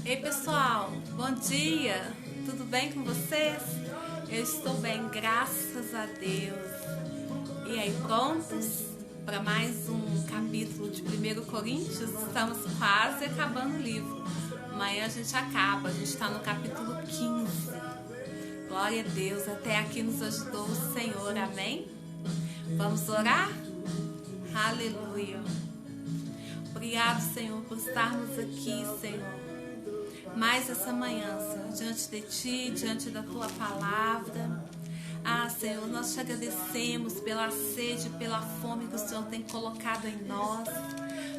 Ei pessoal, bom dia! Tudo bem com vocês? Eu estou bem, graças a Deus. E aí, prontos para mais um capítulo de 1 Coríntios? Estamos quase acabando o livro. Amanhã a gente acaba, a gente está no capítulo 15. Glória a Deus, até aqui nos ajudou o Senhor, amém? Vamos orar? Aleluia! Obrigado, Senhor, por estarmos aqui, Senhor. Mais essa manhã, Senhor, diante de Ti, diante da Tua palavra. Ah, Senhor, nós te agradecemos pela sede, pela fome que o Senhor tem colocado em nós,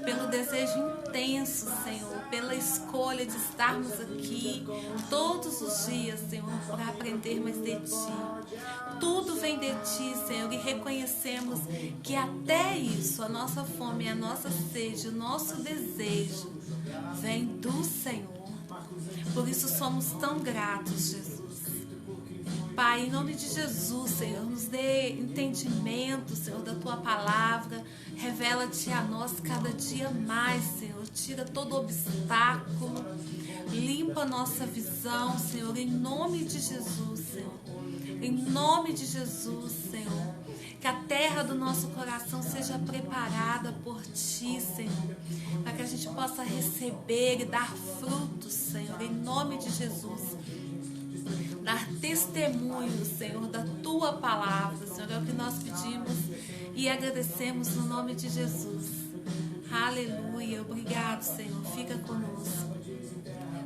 pelo desejo intenso, Senhor, pela escolha de estarmos aqui todos os dias, Senhor, para aprender mais de Ti. Tudo vem de Ti, Senhor, e reconhecemos que até isso, a nossa fome, a nossa sede, o nosso desejo vem do Senhor. Por isso somos tão gratos, Jesus. Pai, em nome de Jesus, Senhor, nos dê entendimento, Senhor, da Tua palavra. Revela-te a nós cada dia mais, Senhor. Tira todo obstáculo. Limpa a nossa visão, Senhor, em nome de Jesus, Senhor. Em nome de Jesus, Senhor. Que a terra do nosso coração seja preparada por Ti, Senhor. Para que a gente possa receber e dar frutos, Senhor, em nome de Jesus. Dar testemunho, Senhor, da Tua palavra, Senhor, é o que nós pedimos e agradecemos no nome de Jesus. Aleluia, obrigado, Senhor, fica conosco.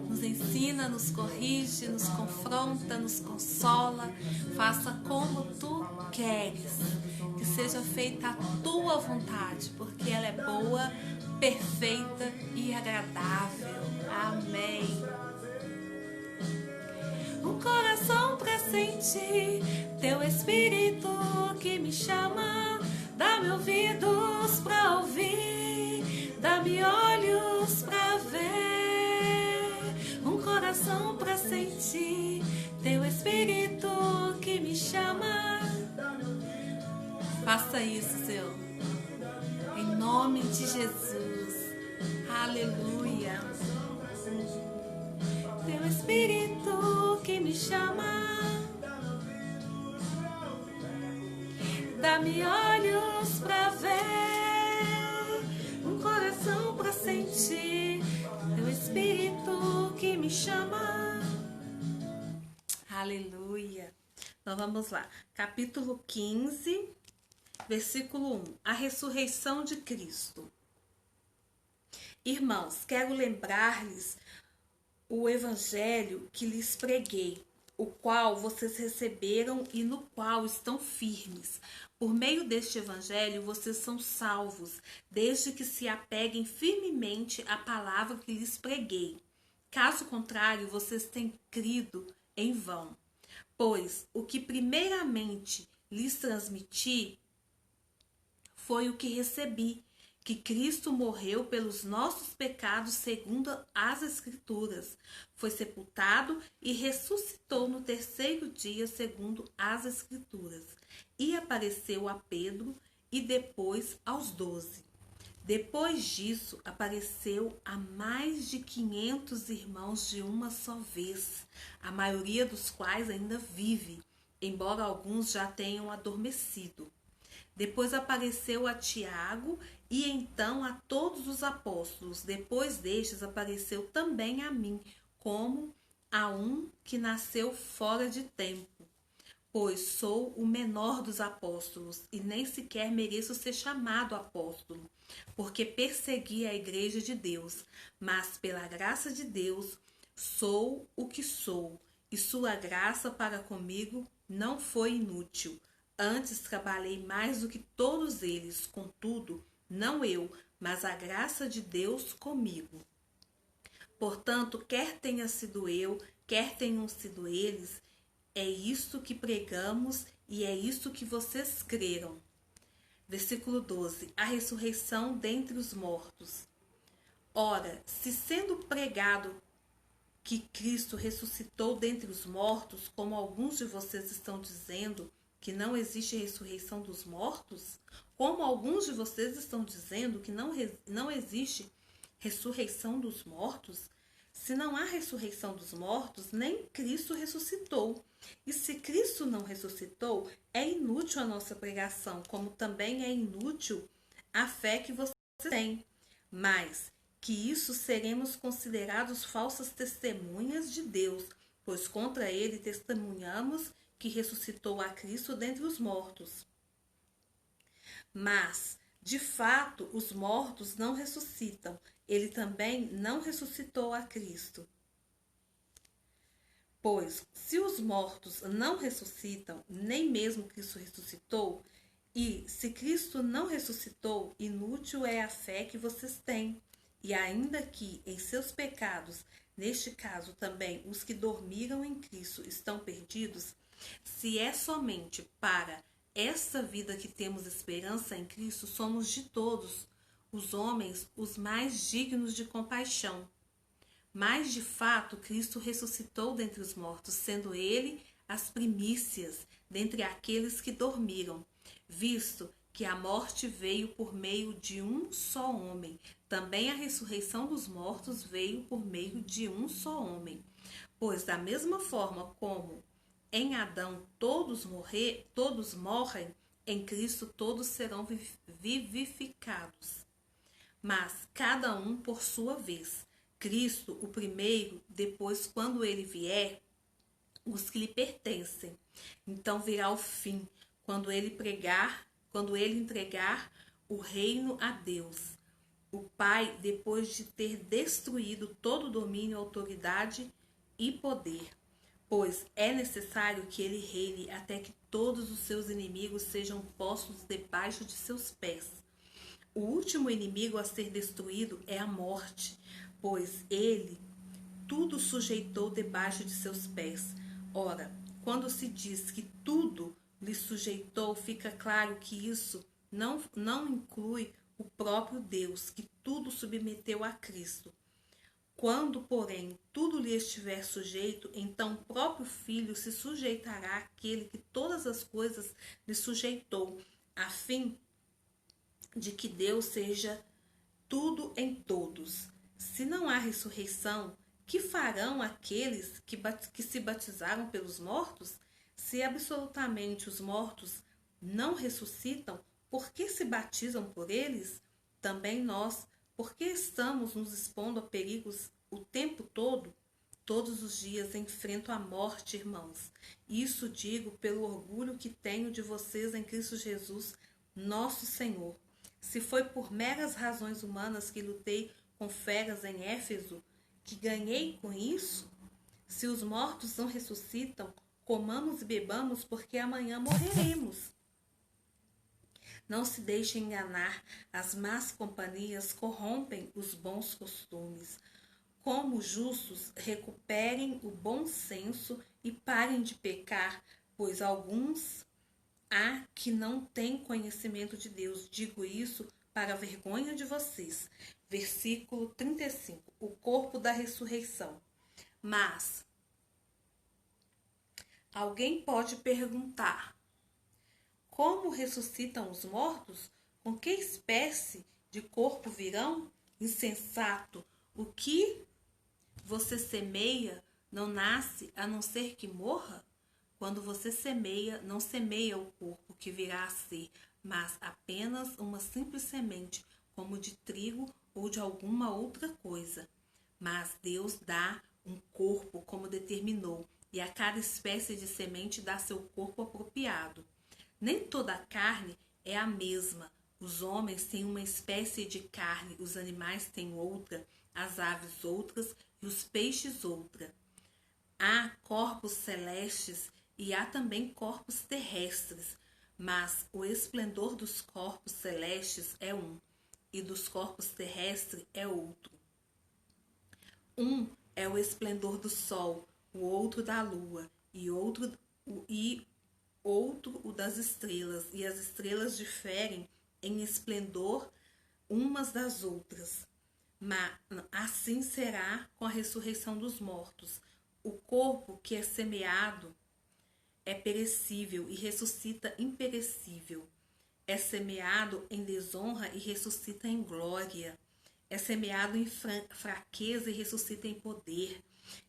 Nos ensina, nos corrige, nos confronta, nos consola, faça como Tu queres, que seja feita a Tua vontade, porque ela é boa, perfeita e agradável. Amém. Um coração pra sentir Teu Espírito que me chama. Dá-me ouvidos pra ouvir, dá-me olhos pra ver. Um coração pra sentir Teu Espírito que me chama. Faça isso, Senhor, em nome de Jesus. Aleluia. Teu Espírito que me chama, dá-me olhos pra ver, um coração pra sentir, Teu Espírito que me chama. Aleluia. Então vamos lá, capítulo 15, versículo 1, a ressurreição de Cristo. Irmãos, quero lembrar-lhes o evangelho que lhes preguei, o qual vocês receberam e no qual estão firmes. Por meio deste evangelho vocês são salvos, desde que se apeguem firmemente à palavra que lhes preguei. Caso contrário, vocês têm crido em vão. Pois o que primeiramente lhes transmiti foi o que recebi, que Cristo morreu pelos nossos pecados segundo as Escrituras, foi sepultado e ressuscitou no terceiro dia segundo as Escrituras, e apareceu a Pedro e depois aos 12. Depois disso, apareceu a mais de 500 irmãos de uma só vez, a maioria dos quais ainda vive, embora alguns já tenham adormecido. Depois apareceu a Tiago e então a todos os apóstolos. Depois destes apareceu também a mim, como a um que nasceu fora de tempo. Pois sou o menor dos apóstolos e nem sequer mereço ser chamado apóstolo, porque persegui a igreja de Deus. Mas pela graça de Deus sou o que sou, e sua graça para comigo não foi inútil. Antes trabalhei mais do que todos eles, contudo, não eu, mas a graça de Deus comigo. Portanto, quer tenha sido eu, quer tenham sido eles, é isto que pregamos e é isto que vocês creram. Versículo 12. A ressurreição dentre os mortos. Ora, se sendo pregado que Cristo ressuscitou dentre os mortos, como alguns de vocês estão dizendo, que não existe ressurreição dos mortos? Como alguns de vocês estão dizendo que não existe ressurreição dos mortos? Se não há ressurreição dos mortos, nem Cristo ressuscitou. E se Cristo não ressuscitou, é inútil a nossa pregação, como também é inútil a fé que você tem. Mas que isso seremos considerados falsas testemunhas de Deus, pois contra ele testemunhamos que ressuscitou a Cristo dentre os mortos. Mas, de fato, os mortos não ressuscitam. Ele também não ressuscitou a Cristo. Pois, se os mortos não ressuscitam, nem mesmo Cristo ressuscitou, e se Cristo não ressuscitou, inútil é a fé que vocês têm. E ainda que em seus pecados, neste caso também os que dormiram em Cristo estão perdidos, se é somente para esta vida que temos esperança em Cristo, somos de todos os homens os mais dignos de compaixão. Mas, de fato, Cristo ressuscitou dentre os mortos, sendo ele as primícias dentre aqueles que dormiram, visto que a morte veio por meio de um só homem. Também a ressurreição dos mortos veio por meio de um só homem. Pois, da mesma forma como em Adão todos morrem, em Cristo todos serão vivificados. Mas cada um por sua vez. Cristo, o primeiro, depois, quando ele vier, os que lhe pertencem. Então virá o fim, quando ele entregar o reino a Deus, o Pai, depois de ter destruído todo domínio, autoridade e poder. Pois é necessário que ele reine até que todos os seus inimigos sejam postos debaixo de seus pés. O último inimigo a ser destruído é a morte, pois ele tudo sujeitou debaixo de seus pés. Ora, quando se diz que tudo lhe sujeitou, fica claro que isso não inclui o próprio Deus, que tudo submeteu a Cristo. Quando, porém, tudo lhe estiver sujeito, então o próprio Filho se sujeitará àquele que todas as coisas lhe sujeitou, a fim de que Deus seja tudo em todos. Se não há ressurreição, que farão aqueles que se batizaram pelos mortos? Se absolutamente os mortos não ressuscitam, por que se batizam por eles? Também nós, por que estamos nos expondo a perigos o tempo todo? Todos os dias enfrento a morte, irmãos. Isso digo pelo orgulho que tenho de vocês em Cristo Jesus, nosso Senhor. Se foi por meras razões humanas que lutei com feras em Éfeso, que ganhei com isso? Se os mortos não ressuscitam, comamos e bebamos, porque amanhã morreremos. Não se deixe enganar, as más companhias corrompem os bons costumes. Como justos, recuperem o bom senso e parem de pecar, pois alguns há que não têm conhecimento de Deus. Digo isso para a vergonha de vocês. Versículo 35. O corpo da ressurreição. Mas alguém pode perguntar: como ressuscitam os mortos? Com que espécie de corpo virão? Insensato! O que você semeia não nasce a não ser que morra? Quando você semeia, não semeia o corpo que virá a ser, mas apenas uma simples semente, como de trigo ou de alguma outra coisa. Mas Deus dá um corpo como determinou, e a cada espécie de semente dá seu corpo apropriado. Nem toda a carne é a mesma. Os homens têm uma espécie de carne, os animais têm outra, as aves outras e os peixes outra. Há corpos celestes e há também corpos terrestres, mas o esplendor dos corpos celestes é um, e dos corpos terrestres é outro. Um é o esplendor do sol, o outro da lua, e outro o das estrelas, e as estrelas diferem em esplendor umas das outras. Mas assim será com a ressurreição dos mortos. O corpo que é semeado é perecível e ressuscita imperecível. É semeado em desonra e ressuscita em glória. é semeado em fraqueza e ressuscita em poder.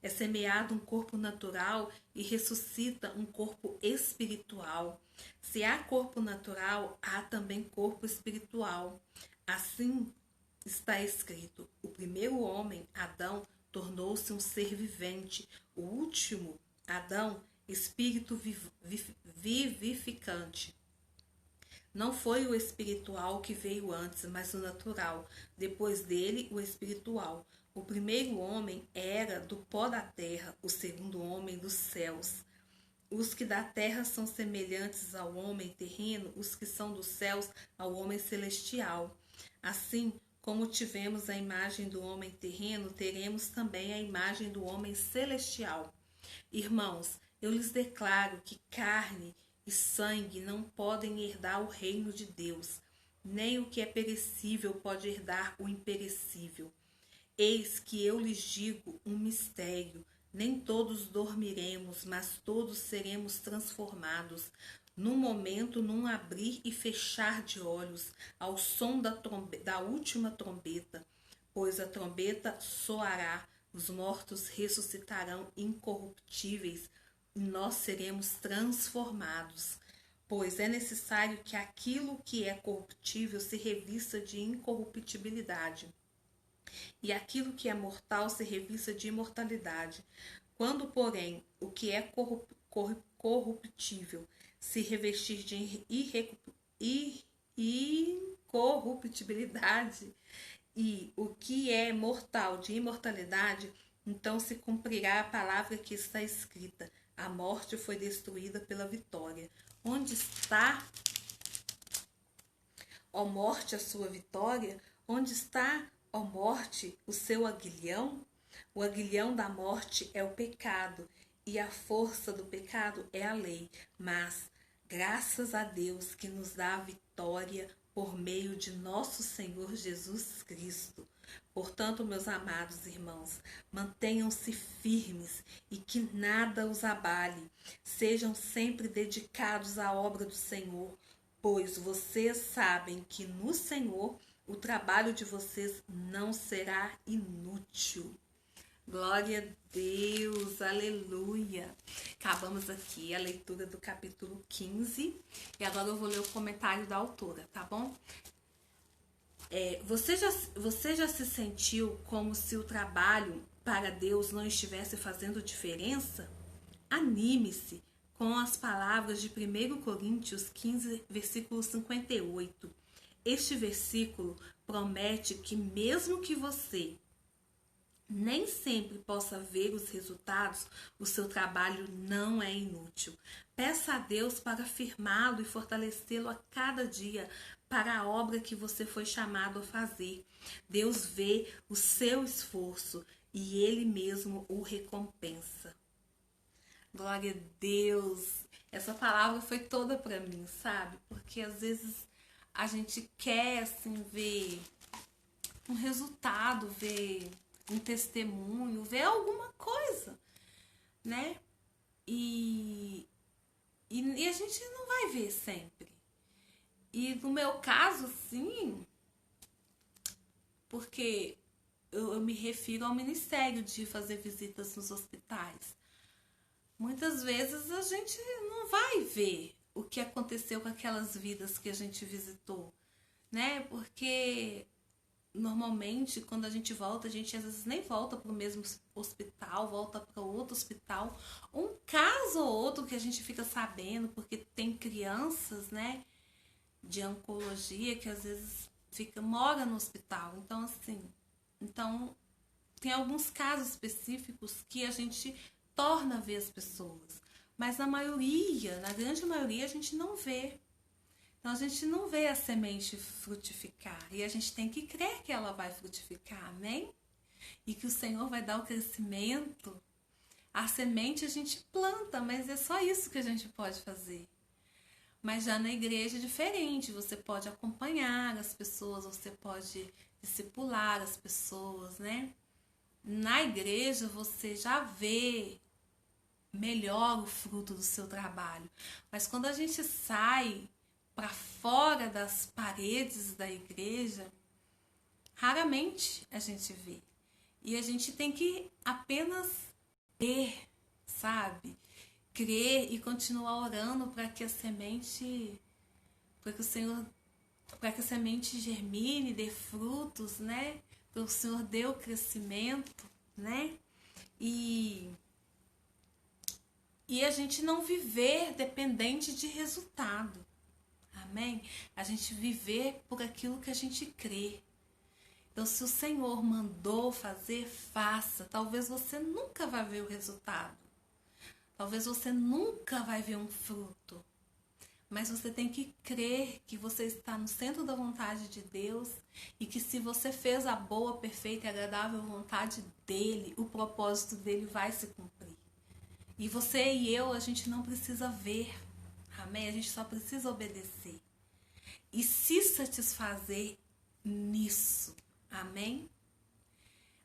É semeado um corpo natural e ressuscita um corpo espiritual. Se há corpo natural, há também corpo espiritual. Assim está escrito: o primeiro homem, Adão, tornou-se um ser vivente. O último, Adão, espírito vivificante. Não foi o espiritual que veio antes, mas o natural. Depois dele, o espiritual. O primeiro homem era do pó da terra, o segundo homem dos céus. Os que da terra são semelhantes ao homem terreno, os que são dos céus ao homem celestial. Assim como tivemos a imagem do homem terreno, teremos também a imagem do homem celestial. Irmãos, eu lhes declaro que carne e sangue não podem herdar o reino de Deus, nem o que é perecível pode herdar o imperecível. Eis que eu lhes digo um mistério: nem todos dormiremos, mas todos seremos transformados, num momento, num abrir e fechar de olhos, ao som da última trombeta, pois a trombeta soará, os mortos ressuscitarão incorruptíveis, e nós seremos transformados, pois é necessário que aquilo que é corruptível se revista de incorruptibilidade, e aquilo que é mortal se revista de imortalidade. Quando, porém, o que é corruptível se revestir de incorruptibilidade, e o que é mortal de imortalidade, então se cumprirá a palavra que está escrita: a morte foi destruída pela vitória. Onde está, ó morte, a sua vitória? Onde está, ó morte, o seu aguilhão? O aguilhão da morte é o pecado, e a força do pecado é a lei. Mas, graças a Deus que nos dá a vitória por meio de nosso Senhor Jesus Cristo. Portanto, meus amados irmãos, mantenham-se firmes e que nada os abale. Sejam sempre dedicados à obra do Senhor, pois vocês sabem que no Senhor o trabalho de vocês não será inútil. Glória a Deus, aleluia. Acabamos aqui a leitura do capítulo 15 e agora eu vou ler o comentário da autora, tá bom? Você já se sentiu como se o trabalho para Deus não estivesse fazendo diferença? Anime-se com as palavras de 1 Coríntios 15, versículo 58. Este versículo promete que mesmo que você nem sempre possa ver os resultados, o seu trabalho não é inútil. Peça a Deus para firmá-lo e fortalecê-lo a cada dia para a obra que você foi chamado a fazer. Deus vê o seu esforço e Ele mesmo o recompensa. Glória a Deus! Essa palavra foi toda para mim, sabe? Porque às vezes a gente quer assim ver um resultado, ver um testemunho, ver alguma coisa, né? E a gente não vai ver sempre. E no meu caso, sim, porque eu me refiro ao ministério de fazer visitas nos hospitais. Muitas vezes a gente não vai ver o que aconteceu com aquelas vidas que a gente visitou, né? Porque normalmente, quando a gente volta, a gente às vezes nem volta para o mesmo hospital, volta para outro hospital. Um caso ou outro que a gente fica sabendo, porque tem crianças, né, de oncologia que às vezes mora no hospital. Então, assim, tem alguns casos específicos que a gente torna a ver as pessoas. Mas na grande maioria, a gente não vê. Então, a gente não vê a semente frutificar. E a gente tem que crer que ela vai frutificar, amém? E que o Senhor vai dar o crescimento. A semente a gente planta, mas é só isso que a gente pode fazer. Mas já na igreja é diferente. Você pode acompanhar as pessoas, você pode discipular as pessoas, né? Na igreja você já vê melhor o fruto do seu trabalho. Mas quando a gente sai para fora das paredes da igreja, Raramente a gente vê. E a gente tem que apenas crer, sabe? Crer e continuar orando para que a semente, para que o Senhor, para que a semente germine, dê frutos, né? Para o Senhor dê o crescimento, né? E a gente não viver dependente de resultado. Amém? A gente viver por aquilo que a gente crê. Então, se o Senhor mandou fazer, faça. Talvez você nunca vai ver o resultado. Talvez você nunca vai ver um fruto. Mas você tem que crer que você está no centro da vontade de Deus e que se você fez a boa, perfeita e agradável vontade dele, o propósito dele vai se cumprir. E você e eu, a gente não precisa ver. Amém? A gente só precisa obedecer. E se satisfazer nisso. Amém?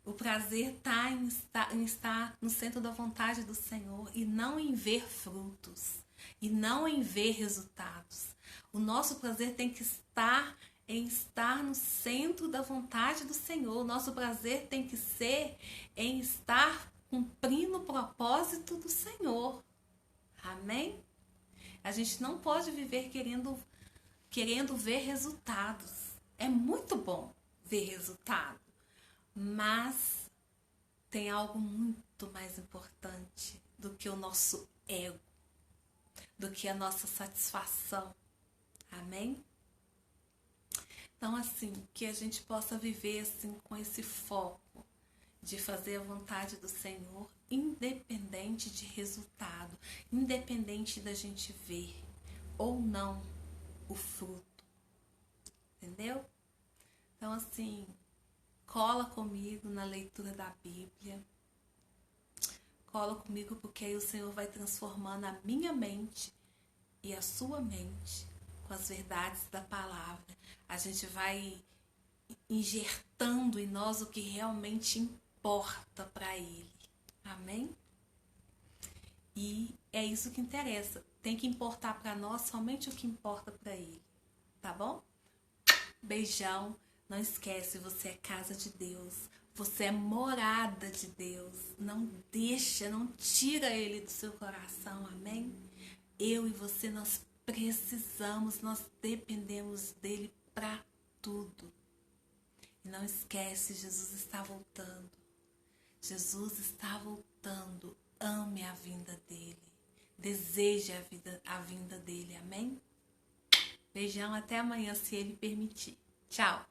O prazer está em estar no centro da vontade do Senhor e não em ver frutos. E não em ver resultados. O nosso prazer tem que estar em estar no centro da vontade do Senhor. O nosso prazer tem que ser em estar cumprindo o propósito do Senhor. Amém? A gente não pode viver querendo ver resultados. É muito bom ver resultado, mas tem algo muito mais importante do que o nosso ego, do que a nossa satisfação. Amém? Então, assim, que a gente possa viver assim com esse foco de fazer a vontade do Senhor, independente de resultado, independente da gente ver ou não o fruto. Entendeu? Então, assim, cola comigo na leitura da Bíblia. Cola comigo porque aí o Senhor vai transformando a minha mente e a sua mente com as verdades da palavra. A gente vai injetando em nós o que realmente importa para Ele. Amém? E é isso que interessa. Tem que importar para nós somente o que importa para Ele. Tá bom? Beijão. Não esquece, você é casa de Deus. Você é morada de Deus. Não deixa, não tira Ele do seu coração. Amém? Eu e você, nós precisamos, nós dependemos dele para tudo. E não esquece, Jesus está voltando. Jesus está voltando. Ame a vinda dele. Deseje a vinda dele. Amém? Beijão, até amanhã, se ele permitir. Tchau.